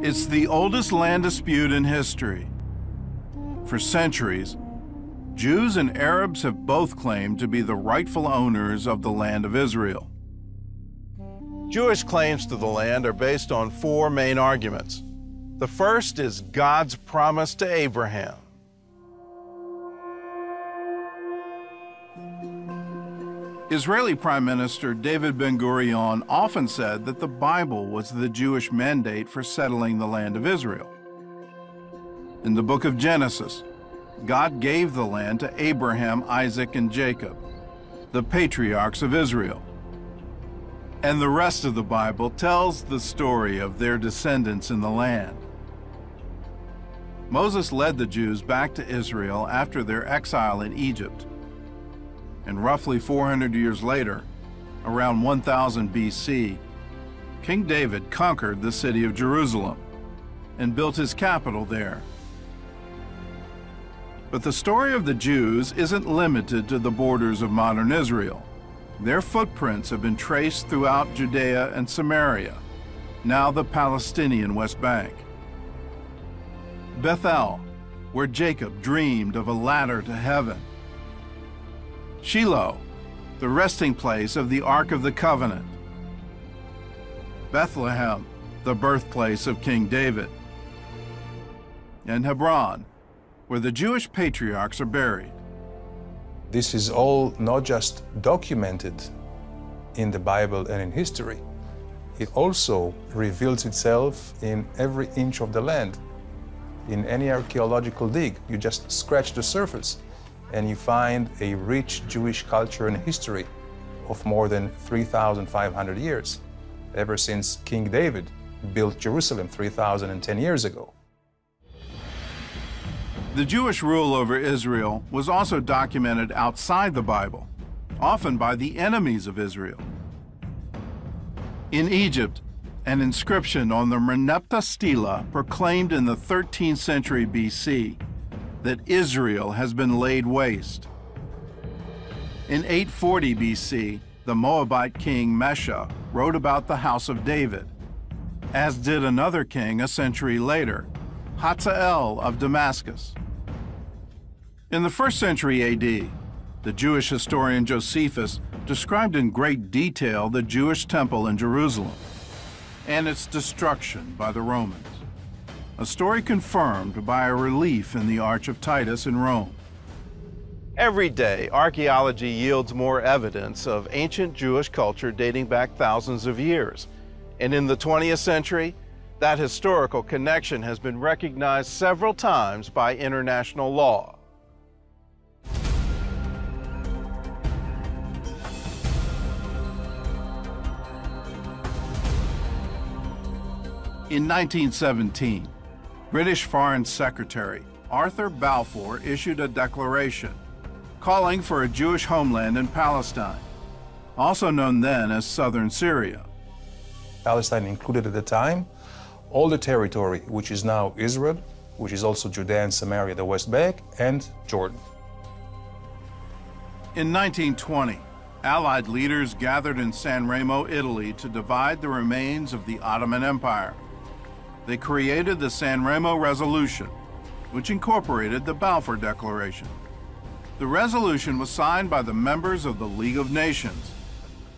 It's the oldest land dispute in history. For centuries, Jews and Arabs have both claimed to be the rightful owners of the land of Israel. Jewish claims to the land are based on four main arguments. The first is God's promise to Abraham. Israeli Prime Minister David Ben-Gurion often said that the Bible was the Jewish mandate for settling the land of Israel. In the book of Genesis, God gave the land to Abraham, Isaac, and Jacob, the patriarchs of Israel. And the rest of the Bible tells the story of their descendants in the land. Moses led the Jews back to Israel after their exile in Egypt. And roughly 400 years later, around 1000 BC, King David conquered the city of Jerusalem and built his capital there. But the story of the Jews isn't limited to the borders of modern Israel. Their footprints have been traced throughout Judea and Samaria, now the Palestinian West Bank. Bethel, where Jacob dreamed of a ladder to heaven. Shiloh, the resting place of the Ark of the Covenant. Bethlehem, the birthplace of King David. And Hebron, where the Jewish patriarchs are buried. This is all not just documented in the Bible and in history, it also reveals itself in every inch of the land. In any archaeological dig, you just scratch the surface and you find a rich Jewish culture and history of more than 3,500 years, ever since King David built Jerusalem 3,010 years ago. The Jewish rule over Israel was also documented outside the Bible, often by the enemies of Israel. In Egypt, an inscription on the Merneptah stela proclaimed in the 13th century BC that Israel has been laid waste. In 840 BC, the Moabite king Mesha wrote about the house of David, as did another king a century later, Hazael of Damascus. In the 1st century AD, the Jewish historian Josephus described in great detail the Jewish temple in Jerusalem and its destruction by the Romans, a story confirmed by a relief in the Arch of Titus in Rome. Every day, archaeology yields more evidence of ancient Jewish culture dating back thousands of years. And in the 20th century, that historical connection has been recognized several times by international law. In 1917, British Foreign Secretary Arthur Balfour issued a declaration calling for a Jewish homeland in Palestine, also known then as southern Syria. Palestine included at the time all the territory which is now Israel, which is also Judea and Samaria, the West Bank, and Jordan. In 1920, Allied leaders gathered in San Remo, Italy to divide the remains of the Ottoman Empire. They created the San Remo Resolution, which incorporated the Balfour Declaration. The resolution was signed by the members of the League of Nations,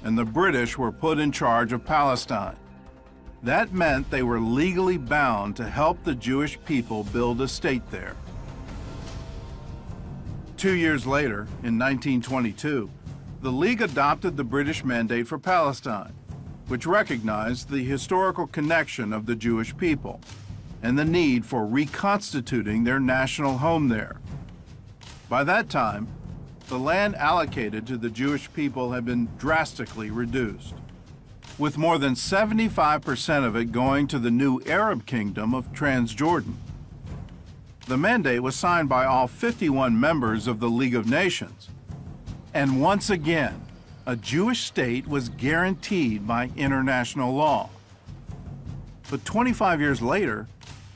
and the British were put in charge of Palestine. That meant they were legally bound to help the Jewish people build a state there. 2 years later, in 1922, the League adopted the British mandate for Palestine, which recognized the historical connection of the Jewish people and the need for reconstituting their national home there. By that time, the land allocated to the Jewish people had been drastically reduced, with more than 75% of it going to the new Arab kingdom of Transjordan. The mandate was signed by all 51 members of the League of Nations, and once again, a Jewish state was guaranteed by international law. But 25 years later,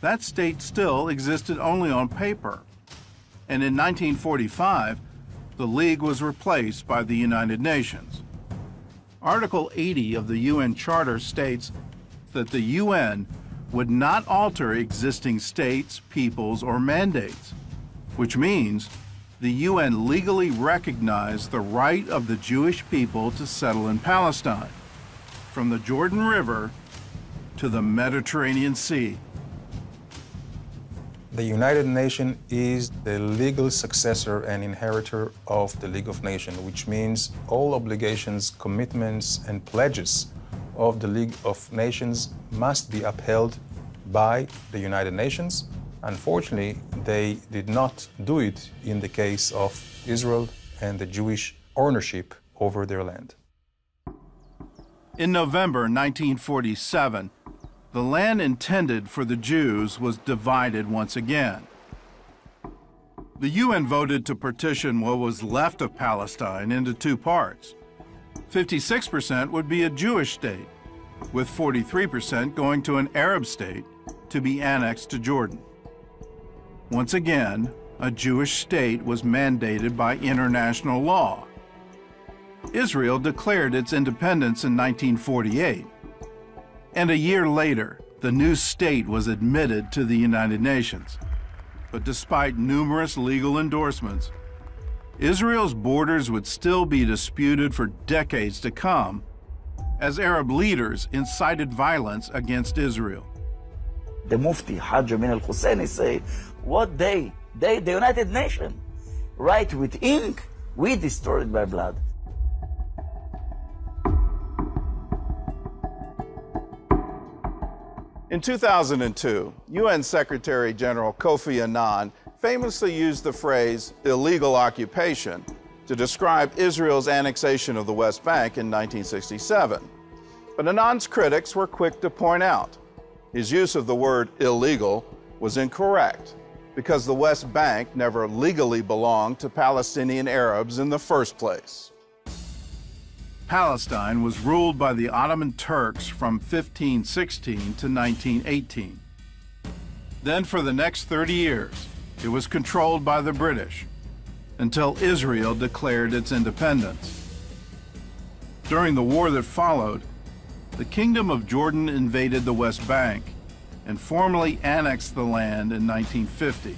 that state still existed only on paper. And in 1945, the League was replaced by the United Nations. Article 80 of the UN Charter states that the UN would not alter existing states, peoples, or mandates, which means the UN legally recognized the right of the Jewish people to settle in Palestine, from the Jordan River to the Mediterranean Sea. The United Nations is the legal successor and inheritor of the League of Nations, which means all obligations, commitments, and pledges of the League of Nations must be upheld by the United Nations. Unfortunately, they did not do it in the case of Israel and the Jewish ownership over their land. In November 1947, the land intended for the Jews was divided once again. The UN voted to partition what was left of Palestine into two parts. 56% would be a Jewish state, with 43% going to an Arab state to be annexed to Jordan. Once again, a Jewish state was mandated by international law. Israel declared its independence in 1948. And a year later, the new state was admitted to the United Nations. But despite numerous legal endorsements, Israel's borders would still be disputed for decades to come, as Arab leaders incited violence against Israel. The Mufti, Hajj Amin al-Husseini, say, what they, the United Nations, write with ink, we destroyed by blood. In 2002, UN Secretary General Kofi Annan famously used the phrase illegal occupation to describe Israel's annexation of the West Bank in 1967. But Annan's critics were quick to point out his use of the word illegal was incorrect because the West Bank never legally belonged to Palestinian Arabs in the first place. Palestine was ruled by the Ottoman Turks from 1516 to 1918. Then for the next 30 years, it was controlled by the British until Israel declared its independence. During the war that followed, the Kingdom of Jordan invaded the West Bank and formally annexed the land in 1950.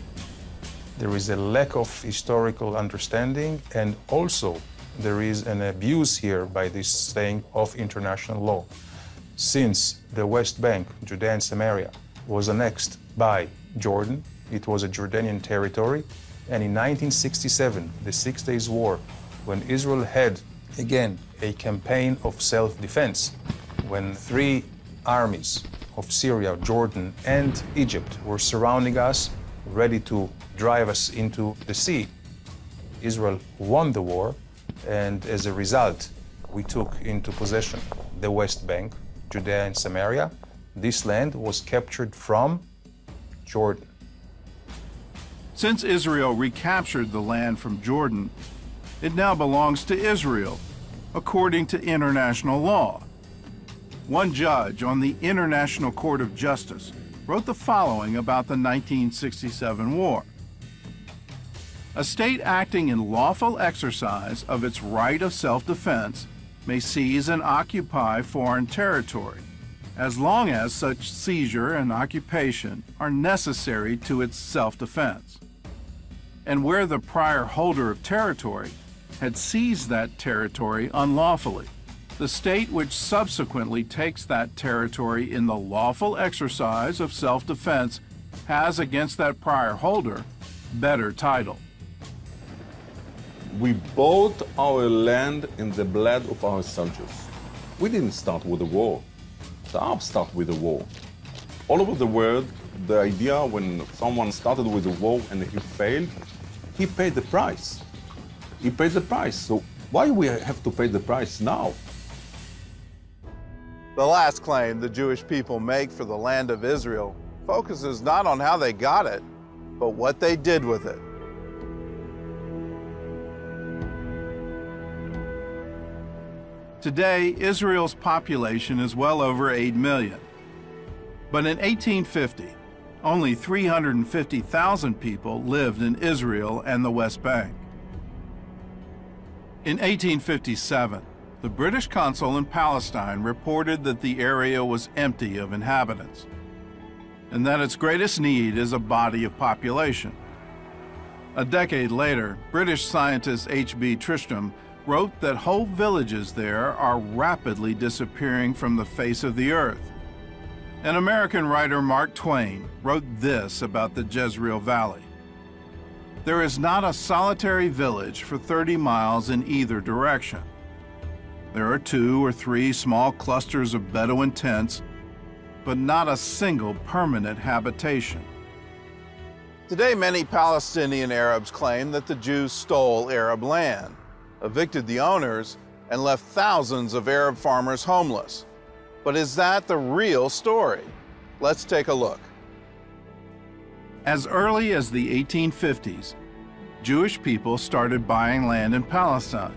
There is a lack of historical understanding, and also there is an abuse here by this saying of international law. Since the West Bank, Judea and Samaria, was annexed by Jordan, it was a Jordanian territory, and in 1967, the 6 Days War, when Israel had, again, a campaign of self-defense, when three armies of Syria, Jordan, and Egypt were surrounding us, ready to drive us into the sea, Israel won the war, and as a result, we took into possession the West Bank, Judea and Samaria. This land was captured from Jordan. Since Israel recaptured the land from Jordan, it now belongs to Israel, according to international law. One judge on the International Court of Justice wrote the following about the 1967 war. A state acting in lawful exercise of its right of self-defense may seize and occupy foreign territory, as long as such seizure and occupation are necessary to its self-defense. And where the prior holder of territory had seized that territory unlawfully, the state which subsequently takes that territory in the lawful exercise of self-defense has against that prior holder better title. We bought our land in the blood of our soldiers. We didn't start with a war. The Arabs started with a war. All over the world, the idea when someone started with a war and he failed, he paid the price. He paid the price. So why we have to pay the price now? The last claim the Jewish people make for the land of Israel focuses not on how they got it, but what they did with it. Today, Israel's population is well over 8 million. But in 1850, only 350,000 people lived in Israel and the West Bank. In 1857, the British consul in Palestine reported that the area was empty of inhabitants, and that its greatest need is a body of population. A decade later, British scientist H.B. Tristram wrote that whole villages there are rapidly disappearing from the face of the earth. And American writer Mark Twain wrote this about the Jezreel Valley: "There is not a solitary village for 30 miles in either direction. There are 2 or 3 small clusters of Bedouin tents, but not a single permanent habitation." Today, many Palestinian Arabs claim that the Jews stole Arab land, evicted the owners, and left thousands of Arab farmers homeless. But is that the real story? Let's take a look. As early as the 1850s, Jewish people started buying land in Palestine,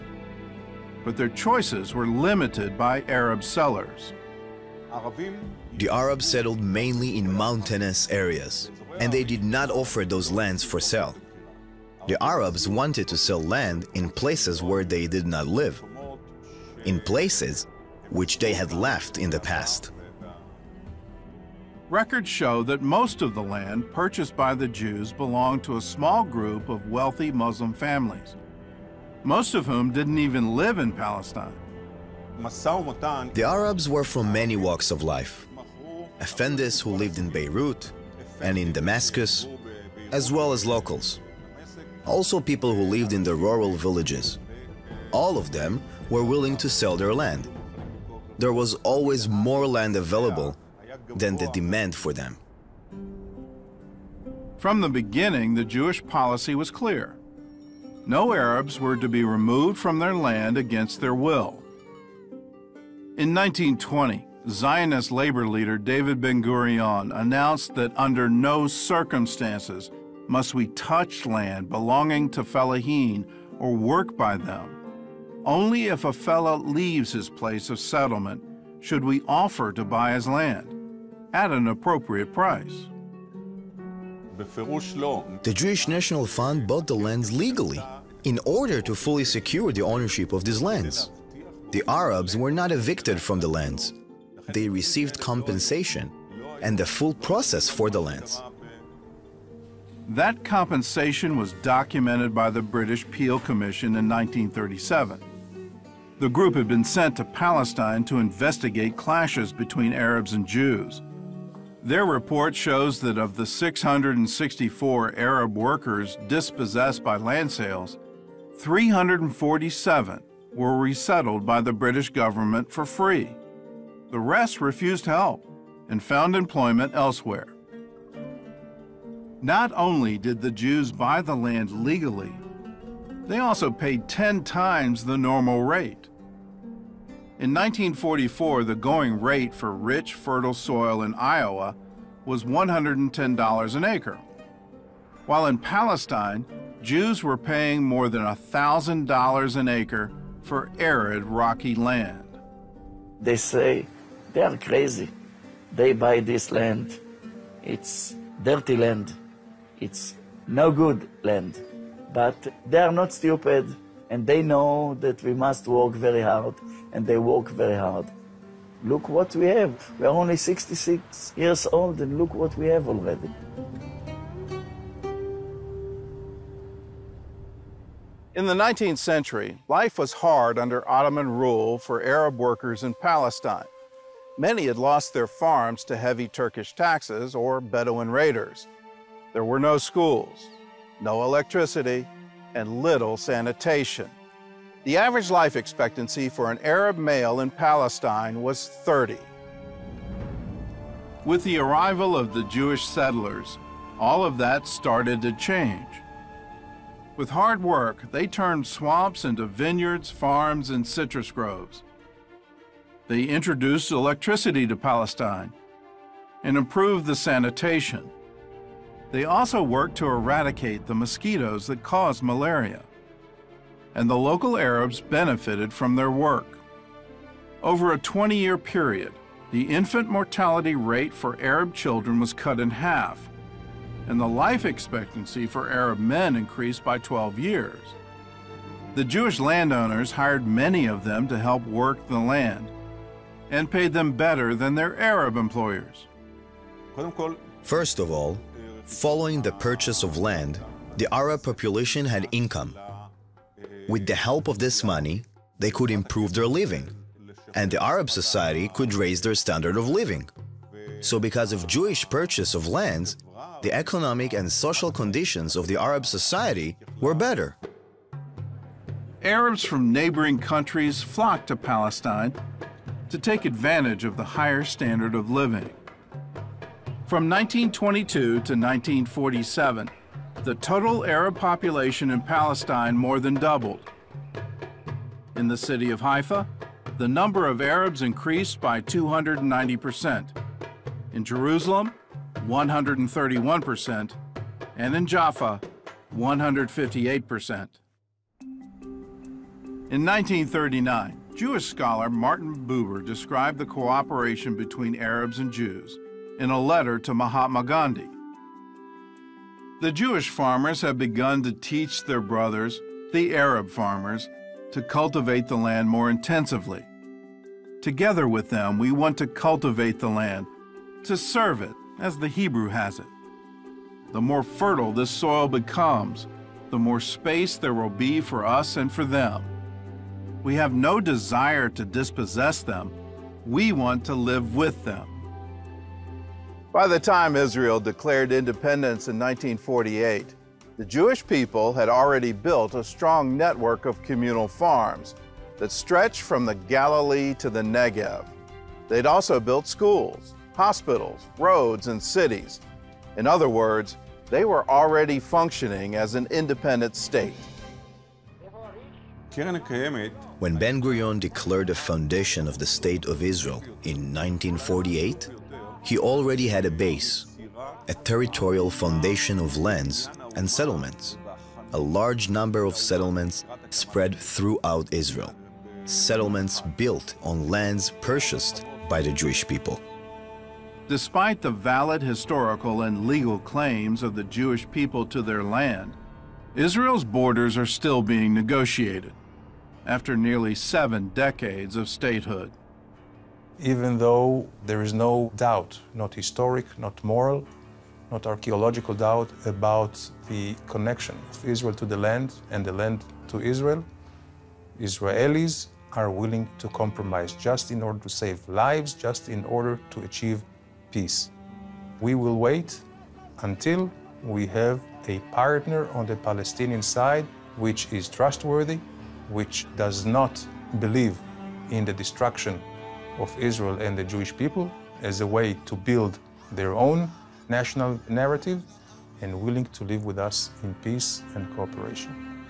but their choices were limited by Arab sellers. The Arabs settled mainly in mountainous areas, and they did not offer those lands for sale. The Arabs wanted to sell land in places where they did not live, in places which they had left in the past. Records show that most of the land purchased by the Jews belonged to a small group of wealthy Muslim families, most of whom didn't even live in Palestine. The Arabs were from many walks of life. Effendis who lived in Beirut and in Damascus, as well as locals. Also people who lived in the rural villages. All of them were willing to sell their land. There was always more land available than the demand for them. From the beginning, the Jewish policy was clear. No Arabs were to be removed from their land against their will. In 1920, Zionist labor leader David Ben-Gurion announced that under no circumstances must we touch land belonging to fellaheen or work by them. Only if a fellah leaves his place of settlement should we offer to buy his land at an appropriate price. The Jewish National Fund bought the lands legally in order to fully secure the ownership of these lands. The Arabs were not evicted from the lands. They received compensation and the full process for the lands. That compensation was documented by the British Peel Commission in 1937. The group had been sent to Palestine to investigate clashes between Arabs and Jews. Their report shows that of the 664 Arab workers dispossessed by land sales, 347 were resettled by the British government for free. The rest refused help and found employment elsewhere. Not only did the Jews buy the land legally, they also paid 10 times the normal rate. In 1944, the going rate for rich, fertile soil in Iowa was $110 an acre, while in Palestine, Jews were paying more than $1,000 an acre for arid, rocky land. They say they are crazy. They buy this land. It's dirty land. It's no good land. But they are not stupid, and they know that we must work very hard, and they work very hard. Look what we have. We are only 66 years old, and look what we have already. In the 19th century, life was hard under Ottoman rule for Arab workers in Palestine. Many had lost their farms to heavy Turkish taxes or Bedouin raiders. There were no schools, no electricity, and little sanitation. The average life expectancy for an Arab male in Palestine was 30. With the arrival of the Jewish settlers, all of that started to change. With hard work, they turned swamps into vineyards, farms, and citrus groves. They introduced electricity to Palestine and improved the sanitation. They also worked to eradicate the mosquitoes that cause malaria, and the local Arabs benefited from their work. Over a 20-year period, the infant mortality rate for Arab children was cut in half, and the life expectancy for Arab men increased by 12 years. The Jewish landowners hired many of them to help work the land and paid them better than their Arab employers. First of all, following the purchase of land, the Arab population had income. With the help of this money, they could improve their living, and the Arab society could raise their standard of living. So because of Jewish purchase of lands, the economic and social conditions of the Arab society were better. Arabs from neighboring countries flocked to Palestine to take advantage of the higher standard of living. From 1922 to 1947, the total Arab population in Palestine more than doubled. In the city of Haifa, the number of Arabs increased by 290%. In Jerusalem, 131%, and in Jaffa, 158%. In 1939, Jewish scholar Martin Buber described the cooperation between Arabs and Jews in a letter to Mahatma Gandhi. The Jewish farmers have begun to teach their brothers, the Arab farmers, to cultivate the land more intensively. Together with them, we want to cultivate the land, to serve it, as the Hebrew has it. The more fertile this soil becomes, the more space there will be for us and for them. We have no desire to dispossess them. We want to live with them. By the time Israel declared independence in 1948, the Jewish people had already built a strong network of communal farms that stretched from the Galilee to the Negev. They'd also built schools, hospitals, roads, and cities. In other words, they were already functioning as an independent state. When Ben-Gurion declared the foundation of the State of Israel in 1948, he already had a base, a territorial foundation of lands and settlements, a large number of settlements spread throughout Israel, settlements built on lands purchased by the Jewish people. Despite the valid historical and legal claims of the Jewish people to their land, Israel's borders are still being negotiated after nearly 7 decades of statehood. Even though there is no doubt, not historic, not moral, not archaeological doubt about the connection of Israel to the land and the land to Israel, Israelis are willing to compromise just in order to save lives, just in order to achieve peace. We will wait until we have a partner on the Palestinian side which is trustworthy, which does not believe in the destruction of Israel and the Jewish people as a way to build their own national narrative, and willing to live with us in peace and cooperation.